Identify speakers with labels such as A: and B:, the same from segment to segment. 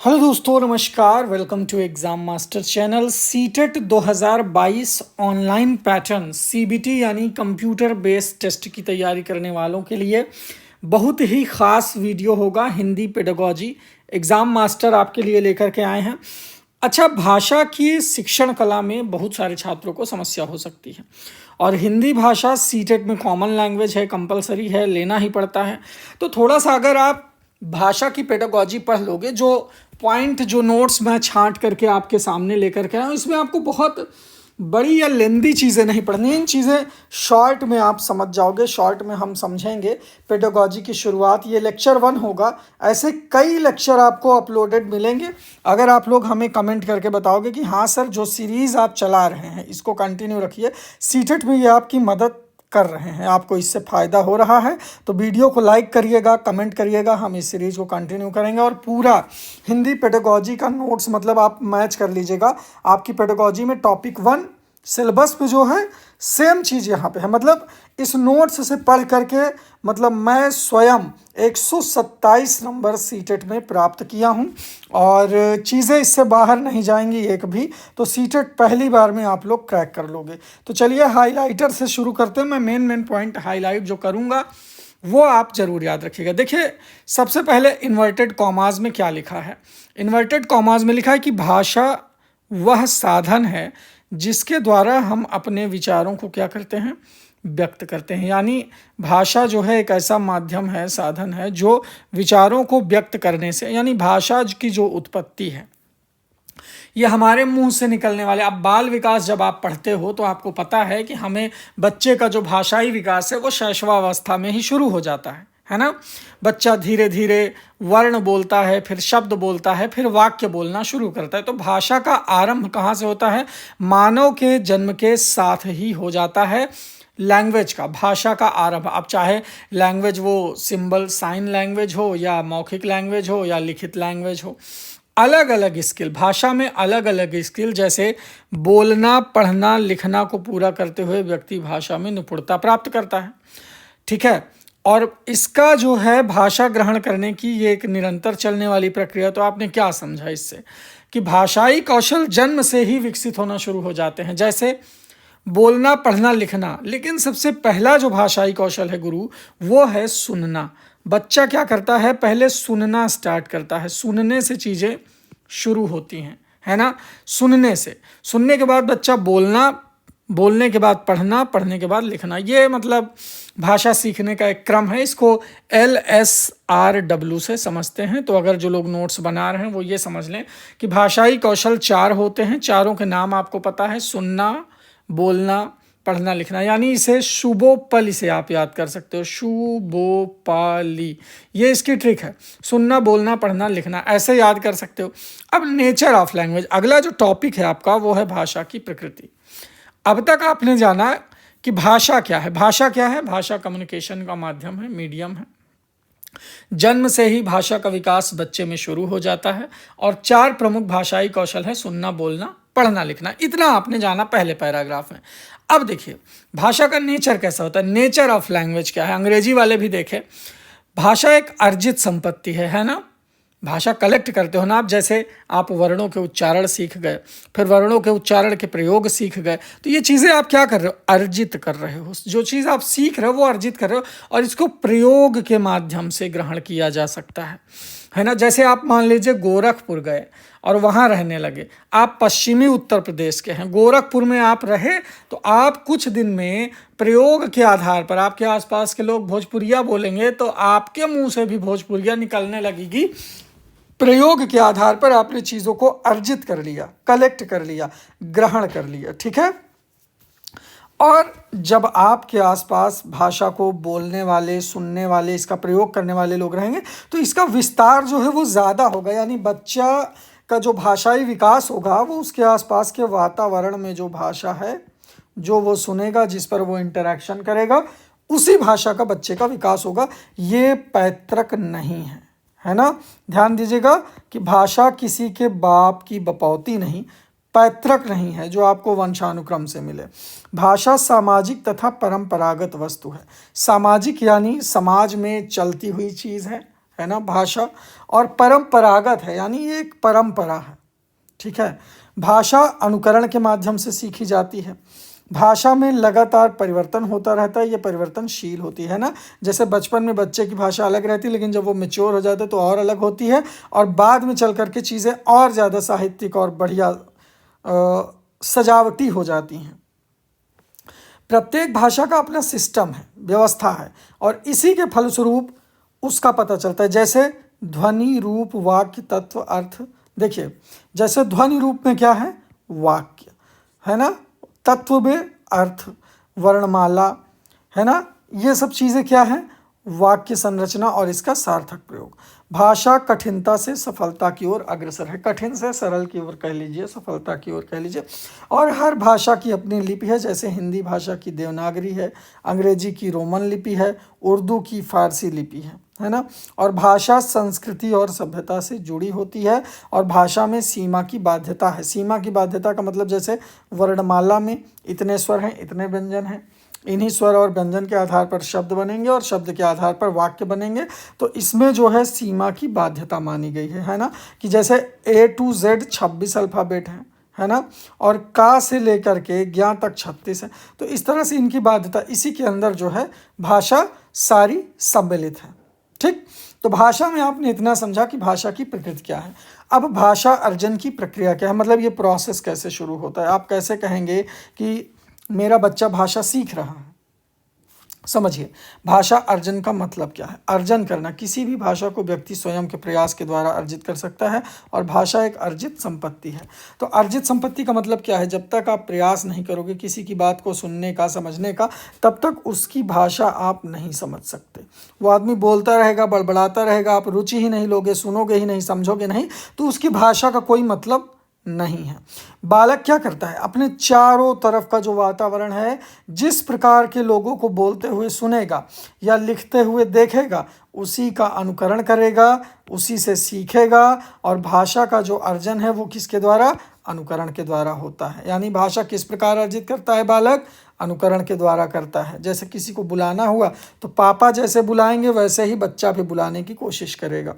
A: Hello दोस्तों, नमस्कार। Welcome to exam master channel. CTET 2022 online pattern CBT यानी computer based test की तैयारी करने वालों के लिए बहुत ही ख़ास वीडियो होगा। हिंदी पेडागॉजी एग्ज़ाम मास्टर आपके लिए लेकर के आए हैं। अच्छा, भाषा की शिक्षण कला में बहुत सारे छात्रों को समस्या हो सकती है और हिंदी भाषा सीटेट में कॉमन लैंग्वेज है, कंपलसरी है, लेना ही पड़ता है। तो थोड़ा सा अगर आप भाषा की पेडागॉजी पढ़ लोगे, जो पॉइंट जो नोट्स मैं छांट करके आपके सामने लेकर के आया हूँ, इसमें आपको बहुत बड़ी या लेंदी चीज़ें नहीं पढ़नी। इन चीज़ें शॉर्ट में आप समझ जाओगे, शॉर्ट में हम समझेंगे। पेडागॉजी की शुरुआत ये लेक्चर 1 होगा। ऐसे कई लेक्चर आपको अपलोडेड मिलेंगे अगर आप लोग हमें कमेंट करके बताओगे कि हाँ सर, जो सीरीज़ आप चला रहे हैं इसको कंटिन्यू रखिए। सीटेट में ये आपकी मदद कर रहे हैं, आपको इससे फ़ायदा हो रहा है तो वीडियो को लाइक करिएगा, कमेंट करिएगा। हम इस सीरीज़ को कंटिन्यू करेंगे और पूरा हिंदी पेडागॉजी का नोट्स मतलब आप मैच कर लीजिएगा। आपकी पेडागॉजी में टॉपिक 1 सिलेबस पे जो है सेम चीज़ यहाँ पे है। मतलब इस नोट्स से पढ़ करके मतलब मैं स्वयं 127 नंबर सीटेट में प्राप्त किया हूँ और चीज़ें इससे बाहर नहीं जाएंगी एक भी। तो सीटेट पहली बार में आप लोग क्रैक कर लोगे। तो चलिए हाइलाइटर से शुरू करते हैं। मैं मेन पॉइंट हाईलाइट जो करूँगा वो आप ज़रूर याद रखिएगा। देखिए, सबसे पहले इन्वर्टेड कॉमाज में क्या लिखा है। इन्वर्टेड कॉमाज में लिखा है कि भाषा वह साधन है जिसके द्वारा हम अपने विचारों को क्या करते हैं, व्यक्त करते हैं। यानी भाषा जो है एक ऐसा माध्यम है, साधन है जो विचारों को व्यक्त करने से, यानी भाषा की जो उत्पत्ति है ये हमारे मुंह से निकलने वाले। अब बाल विकास जब आप पढ़ते हो तो आपको पता है कि हमें बच्चे का जो भाषाई विकास है वो शैशवावस्था में ही शुरू हो जाता है ना। बच्चा धीरे धीरे वर्ण बोलता है, फिर शब्द बोलता है, फिर वाक्य बोलना शुरू करता है। तो भाषा का आरंभ कहाँ से होता है? मानव के जन्म के साथ ही हो जाता है। लैंग्वेज का, भाषा का आरंभ, अब चाहे लैंग्वेज वो सिंबल साइन लैंग्वेज हो या मौखिक लैंग्वेज हो या लिखित लैंग्वेज हो, अलग अलग स्किल, भाषा में अलग अलग स्किल, जैसे बोलना, पढ़ना, लिखना को पूरा करते हुए व्यक्ति भाषा में निपुणता प्राप्त करता है। ठीक है, और इसका जो है भाषा ग्रहण करने की ये एक निरंतर चलने वाली प्रक्रिया। तो आपने क्या समझा इससे कि भाषाई कौशल जन्म से ही विकसित होना शुरू हो जाते हैं, जैसे बोलना, पढ़ना, लिखना। लेकिन सबसे पहला जो भाषाई कौशल है गुरु, वो है सुनना। बच्चा क्या करता है? पहले सुनना स्टार्ट करता है। सुनने से चीज़ें शुरू होती हैं, है ना। सुनने से, सुनने के बाद बच्चा बोलना, बोलने के बाद पढ़ना, पढ़ने के बाद लिखना। ये मतलब भाषा सीखने का एक क्रम है। इसको LSRW से समझते हैं। तो अगर जो लोग नोट्स बना रहे हैं वो ये समझ लें कि भाषाई कौशल 4 होते हैं। चारों के नाम आपको पता है, सुनना, बोलना, पढ़ना, लिखना। यानी इसे शुभोपली से आप याद कर सकते हो, शुभोपली, ये इसकी ट्रिक है। सुनना, बोलना, पढ़ना, लिखना, ऐसे याद कर सकते हो। अब नेचर ऑफ लैंग्वेज, अगला जो टॉपिक है आपका वो है भाषा की प्रकृति। अब तक आपने जाना कि भाषा क्या है। भाषा क्या है? भाषा कम्युनिकेशन का माध्यम है, मीडियम है। जन्म से ही भाषा का विकास बच्चे में शुरू हो जाता है और 4 प्रमुख भाषाई कौशल है: सुनना, बोलना, पढ़ना, लिखना। इतना आपने जाना पहले पैराग्राफ में। अब देखिए भाषा का नेचर कैसा होता है। नेचर ऑफ लैंग्वेज क्या है? अंग्रेजी वाले भी देखें, भाषा एक अर्जित संपत्ति है ना। भाषा कलेक्ट करते हो ना आप। जैसे आप वर्णों के उच्चारण सीख गए, फिर वर्णों के उच्चारण के प्रयोग सीख गए, तो ये चीज़ें आप क्या कर रहे हो? अर्जित कर रहे हो। जो चीज़ आप सीख रहे हो वो अर्जित कर रहे हो और इसको प्रयोग के माध्यम से ग्रहण किया जा सकता है ना। जैसे आप मान लीजिए गोरखपुर गए और वहाँ रहने लगे। आप पश्चिमी उत्तर प्रदेश के हैं, गोरखपुर में आप रहे, तो आप कुछ दिन में प्रयोग के आधार पर आपके आसपास के लोग भोजपुरिया बोलेंगे तो आपके मुंह से भी भोजपुरिया निकलने लगेगी। प्रयोग के आधार पर आपने चीज़ों को अर्जित कर लिया, कलेक्ट कर लिया, ग्रहण कर लिया। ठीक है। और जब आपके आसपास भाषा को बोलने वाले, सुनने वाले, इसका प्रयोग करने वाले लोग रहेंगे तो इसका विस्तार जो है वो ज़्यादा होगा। यानी बच्चा का जो भाषाई विकास होगा वो उसके आसपास के वातावरण में जो भाषा है, जो वो सुनेगा, जिस पर वो इंटरेक्शन करेगा, उसी भाषा का बच्चे का विकास होगा। ये पैतृक नहीं है ना। ध्यान दीजिएगा कि भाषा किसी के बाप की बपौती नहीं, पैतृक नहीं है जो आपको वंशानुक्रम से मिले। भाषा सामाजिक तथा परंपरागत वस्तु है। सामाजिक यानी समाज में चलती हुई चीज़ है है ना भाषा, और परंपरागत है यानी ये एक परंपरा है, ठीक है। भाषा अनुकरण के माध्यम से सीखी जाती है। भाषा में लगातार परिवर्तन होता रहता है, ये परिवर्तनशील होती है ना। जैसे बचपन में बच्चे की भाषा अलग रहती है, लेकिन जब वो मैच्योर हो जाते हैं तो और अलग होती है, और बाद में चल करके चीज़ें और ज़्यादा साहित्यिक और बढ़िया सजावटी हो जाती हैं। प्रत्येक भाषा का अपना सिस्टम है, व्यवस्था है, और इसी के फलस्वरूप उसका पता चलता है। जैसे ध्वनि, रूप, वाक्य, तत्व, अर्थ। देखिए जैसे ध्वनि रूप में क्या है, वाक्य है ना, तत्व में अर्थ, वर्णमाला है ना, ये सब चीज़ें क्या है, वाक्य संरचना और इसका सार्थक प्रयोग। भाषा कठिनता से सफलता की ओर अग्रसर है, कठिन से सरल की ओर कह लीजिए, सफलता की ओर कह लीजिए। और हर भाषा की अपनी लिपि है, जैसे हिंदी भाषा की देवनागरी है, अंग्रेजी की रोमन लिपि है, उर्दू की फारसी लिपि है ना। और भाषा संस्कृति और सभ्यता से जुड़ी होती है, और भाषा में सीमा की बाध्यता है। सीमा की बाध्यता का मतलब जैसे वर्णमाला में इतने स्वर हैं, इतने व्यंजन हैं, इन्हीं स्वर और व्यंजन के आधार पर शब्द बनेंगे और शब्द के आधार पर वाक्य बनेंगे। तो इसमें जो है सीमा की बाध्यता मानी गई है ना, कि जैसे A to Z 26 अल्फ़ाबेट हैं, है ना, और का से लेकर के ज्ञा तक 36 है। तो इस तरह से इनकी बाध्यता, इसी के अंदर जो है भाषा सारी सम्मिलित है, ठीक। तो भाषा में आपने इतना समझा कि भाषा की प्रकृति क्या है। अब भाषा अर्जन की प्रक्रिया क्या है, मतलब ये प्रोसेस कैसे शुरू होता है। आप कैसे कहेंगे कि मेरा बच्चा भाषा सीख रहा है। समझिए भाषा अर्जन का मतलब क्या है। अर्जन करना, किसी भी भाषा को व्यक्ति स्वयं के प्रयास के द्वारा अर्जित कर सकता है, और भाषा एक अर्जित संपत्ति है। तो अर्जित संपत्ति का मतलब क्या है, जब तक आप प्रयास नहीं करोगे किसी की बात को सुनने का, समझने का, तब तक उसकी भाषा आप नहीं समझ सकते। वो आदमी बोलता रहेगा, बड़बड़ाता रहेगा, आप रुचि ही नहीं लोगे, सुनोगे ही नहीं, समझोगे नहीं, तो उसकी भाषा का कोई मतलब नहीं है। बालक क्या करता है, अपने चारों तरफ का जो वातावरण है, जिस प्रकार के लोगों को बोलते हुए सुनेगा या लिखते हुए देखेगा, उसी का अनुकरण करेगा, उसी से सीखेगा। और भाषा का जो अर्जन है वो किसके द्वारा, अनुकरण के द्वारा होता है। यानी भाषा किस प्रकार अर्जित करता है बालक, अनुकरण के द्वारा करता है। जैसे किसी को बुलाना हुआ तो पापा जैसे बुलाएंगे वैसे ही बच्चा भी बुलाने की कोशिश करेगा,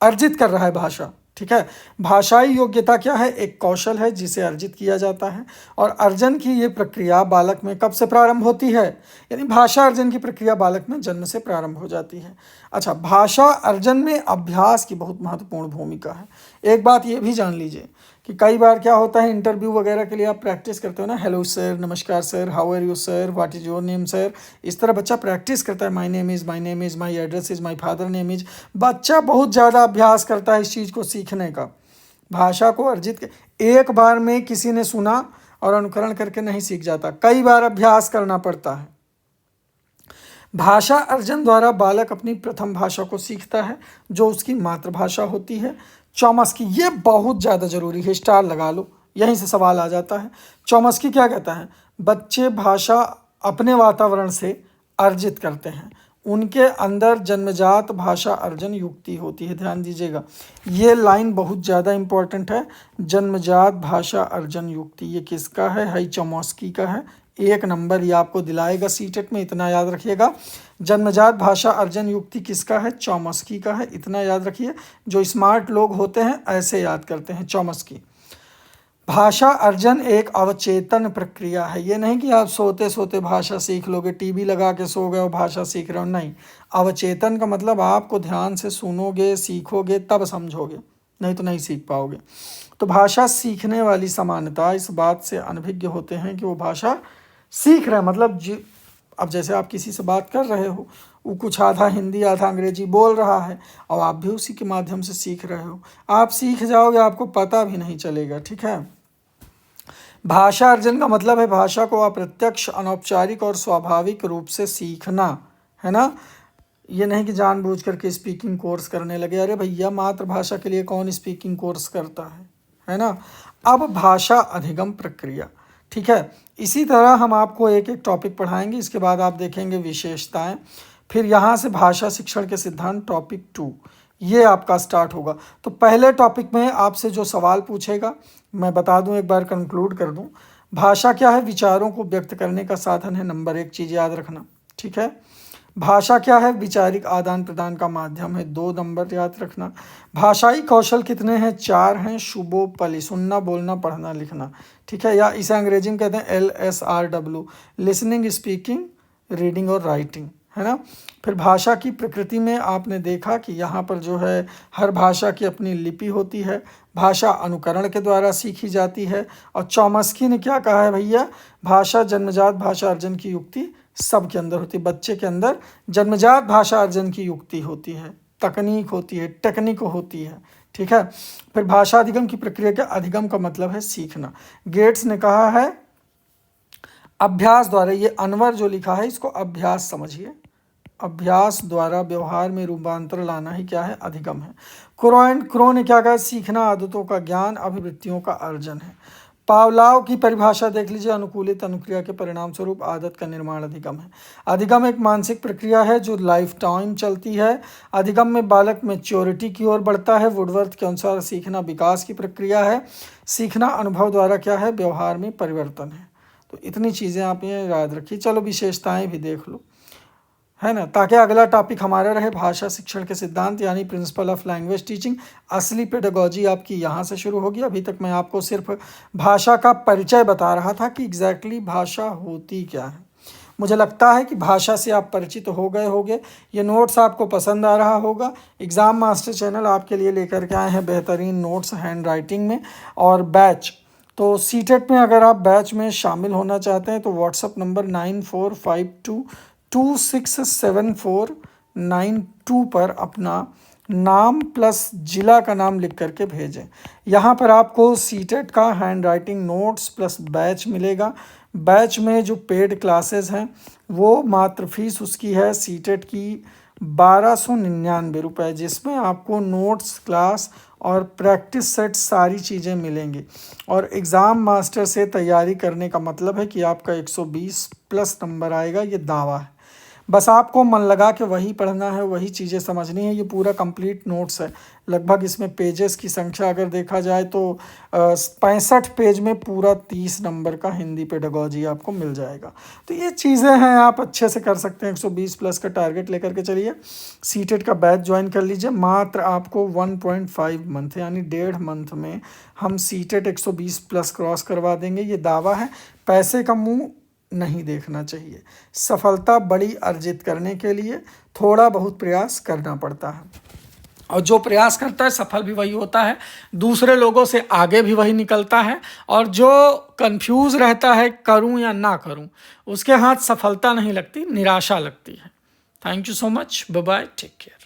A: अर्जित कर रहा है भाषा, ठीक है। भाषाई योग्यता क्या है, एक कौशल है जिसे अर्जित किया जाता है। और अर्जन की ये प्रक्रिया बालक में कब से प्रारंभ होती है, यानी भाषा अर्जन की प्रक्रिया बालक में जन्म से प्रारंभ हो जाती है। अच्छा, भाषा अर्जन में अभ्यास की बहुत महत्वपूर्ण भूमिका है। एक बात ये भी जान लीजिए कि कई बार क्या होता है, इंटरव्यू वगैरह के लिए आप प्रैक्टिस करते हो ना, हेलो सर, नमस्कार sir, how are you sir, what is your name sir, इस तरह बच्चा प्रैक्टिस करता है। My name is, my address is, my father name is. बच्चा बहुत ज़्यादा अभ्यास करता है इस चीज़ को सीखने का। भाषा को अर्जित एक बार में किसी ने सुना और अनुकरण करके नहीं सीख जाता, कई बार अभ्यास करना पड़ता है। भाषा अर्जन द्वारा बालक अपनी प्रथम भाषा को सीखता है, जो उसकी मातृभाषा होती है। चौमस्की, ये बहुत ज़्यादा जरूरी है, स्टार लगा लो, यहीं से सवाल आ जाता है। चौमस्की क्या कहता है, बच्चे भाषा अपने वातावरण से अर्जित करते हैं, उनके अंदर जन्मजात भाषा अर्जन युक्ति होती है। ध्यान दीजिएगा, ये लाइन बहुत ज़्यादा इंपॉर्टेंट है। जन्मजात भाषा अर्जन युक्ति, ये किसका है, चौमस्की का है। 1 नंबर ये आपको दिलाएगा सीटेट में, इतना याद रखिएगा। जन्मजात भाषा अर्जन युक्ति किसका है, चौमस्की का है, इतना याद रखिए। जो स्मार्ट लोग होते हैं ऐसे याद करते हैं, चौमस्की। भाषा अर्जन एक अवचेतन प्रक्रिया है, ये नहीं कि आप सोते सोते भाषा सीख लोगे, टीवी लगा के सो गए और भाषा सीख रहे हो, नहीं। अवचेतन का मतलब आपको ध्यान से सुनोगे, सीखोगे, तब समझोगे, नहीं तो नहीं सीख पाओगे। तो भाषा सीखने वाली समानता इस बात से अनभिज्ञ होते हैं कि वो भाषा सीख रहे हैं, मतलब अब जैसे आप किसी से बात कर रहे हो, वो कुछ आधा हिंदी आधा अंग्रेजी बोल रहा है और आप भी उसी के माध्यम से सीख रहे हो। आप सीख जाओगे, आपको पता भी नहीं चलेगा, ठीक है। भाषा अर्जन का मतलब है भाषा को अप्रत्यक्ष, अनौपचारिक और स्वाभाविक रूप से सीखना, है ना। ये नहीं कि जानबूझ करके स्पीकिंग कोर्स करने लगे, अरे भैया मातृभाषा के लिए कौन स्पीकिंग कोर्स करता है ना। अब भाषा अधिगम प्रक्रिया, ठीक है। इसी तरह हम आपको एक एक टॉपिक पढ़ाएंगे, इसके बाद आप देखेंगे विशेषताएं, फिर यहाँ से भाषा शिक्षण के सिद्धांत टॉपिक 2 ये आपका स्टार्ट होगा। तो पहले टॉपिक में आपसे जो सवाल पूछेगा मैं बता दूं, एक बार कंक्लूड कर दूं। भाषा क्या है, विचारों को व्यक्त करने का साधन है, नंबर 1 चीज़ याद रखना, ठीक है। भाषा क्या है? वैचारिक आदान प्रदान का माध्यम है। 2 नंबर याद रखना। भाषाई कौशल कितने हैं? 4 हैं। शुभोपली, सुनना, बोलना, पढ़ना, लिखना, ठीक है, या इसे अंग्रेजी में कहते हैं LSRW, लिसनिंग, स्पीकिंग, रीडिंग और राइटिंग, है ना। फिर भाषा की प्रकृति में आपने देखा कि यहाँ पर जो है हर भाषा की अपनी लिपि होती है, भाषा अनुकरण के द्वारा सीखी जाती है। और चॉम्स्की ने क्या कहा है भैया? भाषा जन्मजात भाषा अर्जन की युक्ति सबके अंदर होती है। बच्चे के अंदर जन्मजात भाषा अर्जन की युक्ति होती है, तकनीक होती है, टेक्निक होती है, ठीक है। फिर भाषा अधिगम की प्रक्रिया के अधिगम का मतलब है सीखना। गेट्स ने कहा है अभ्यास द्वारा, ये अनवर जो लिखा है इसको अभ्यास समझिए, अभ्यास द्वारा व्यवहार में रूपांतर लाना ही क्या है? अधिगम है। क्रो ने क्या कहा? सीखना आदतों का ज्ञान, अभिवृत्तियों का अर्जन है। पावलाव की परिभाषा देख लीजिए, अनुकूलित अनुक्रिया के परिणाम स्वरूप आदत का निर्माण अधिगम है। अधिगम एक मानसिक प्रक्रिया है जो लाइफ टाइम चलती है। अधिगम में बालक मैच्योरिटी की ओर बढ़ता है। वुडवर्थ के अनुसार सीखना विकास की प्रक्रिया है। सीखना अनुभव द्वारा क्या है? व्यवहार में परिवर्तन है। तो इतनी चीज़ें आप ये याद रखिए। चलो विशेषताएं भी देख लो, है ना, ताकि अगला टॉपिक हमारा रहे भाषा शिक्षण के सिद्धांत यानी प्रिंसिपल ऑफ लैंग्वेज टीचिंग। असली पेडागॉजी आपकी यहाँ से शुरू होगी। अभी तक मैं आपको सिर्फ भाषा का परिचय बता रहा था कि एग्जैक्टली भाषा होती क्या है। मुझे लगता है कि भाषा से आप परिचित हो गए होंगे। ये नोट्स आपको पसंद आ रहा होगा। एग्ज़ाम मास्टर चैनल आपके लिए लेकर के आए हैं बेहतरीन नोट्स हैंड राइटिंग में और बैच। तो सीटेट में अगर आप बैच में शामिल होना चाहते हैं तो व्हाट्सअप नंबर 9452267492 पर अपना नाम प्लस जिला का नाम लिख करके भेजें। यहाँ पर आपको सीटेट का hand writing notes plus batch मिलेगा। बैच में जो पेड क्लासेस हैं वो मात्र फीस उसकी है सीटेट की 1299 रुपये, जिसमें आपको नोट्स, क्लास और प्रैक्टिस सेट सारी चीज़ें मिलेंगी। और एग्ज़ाम मास्टर से तैयारी करने का मतलब है कि आपका 120 प्लस नंबर आएगा, ये दावा है। बस आपको मन लगा के वही पढ़ना है, वही चीज़ें समझनी है। ये पूरा कंप्लीट नोट्स है। लगभग इसमें पेजेस की संख्या अगर देखा जाए तो 65 पेज में पूरा 30 नंबर का हिंदी पेडागॉजी आपको मिल जाएगा। तो ये चीज़ें हैं, आप अच्छे से कर सकते हैं। 120 प्लस का टारगेट लेकर के चलिए। सीटेट का बैच ज्वाइन कर लीजिए। मात्र आपको 1.5 मंथ यानी 1.5 मंथ में हम सीटेट 120 प्लस क्रॉस करवा देंगे, ये दावा है। पैसे का मुँह नहीं देखना चाहिए। सफलता बड़ी अर्जित करने के लिए थोड़ा बहुत प्रयास करना पड़ता है, और जो प्रयास करता है सफल भी वही होता है, दूसरे लोगों से आगे भी वही निकलता है। और जो कंफ्यूज रहता है करूं या ना करूं, उसके हाथ सफलता नहीं लगती, निराशा लगती है। Thank you so much, bye bye, take care.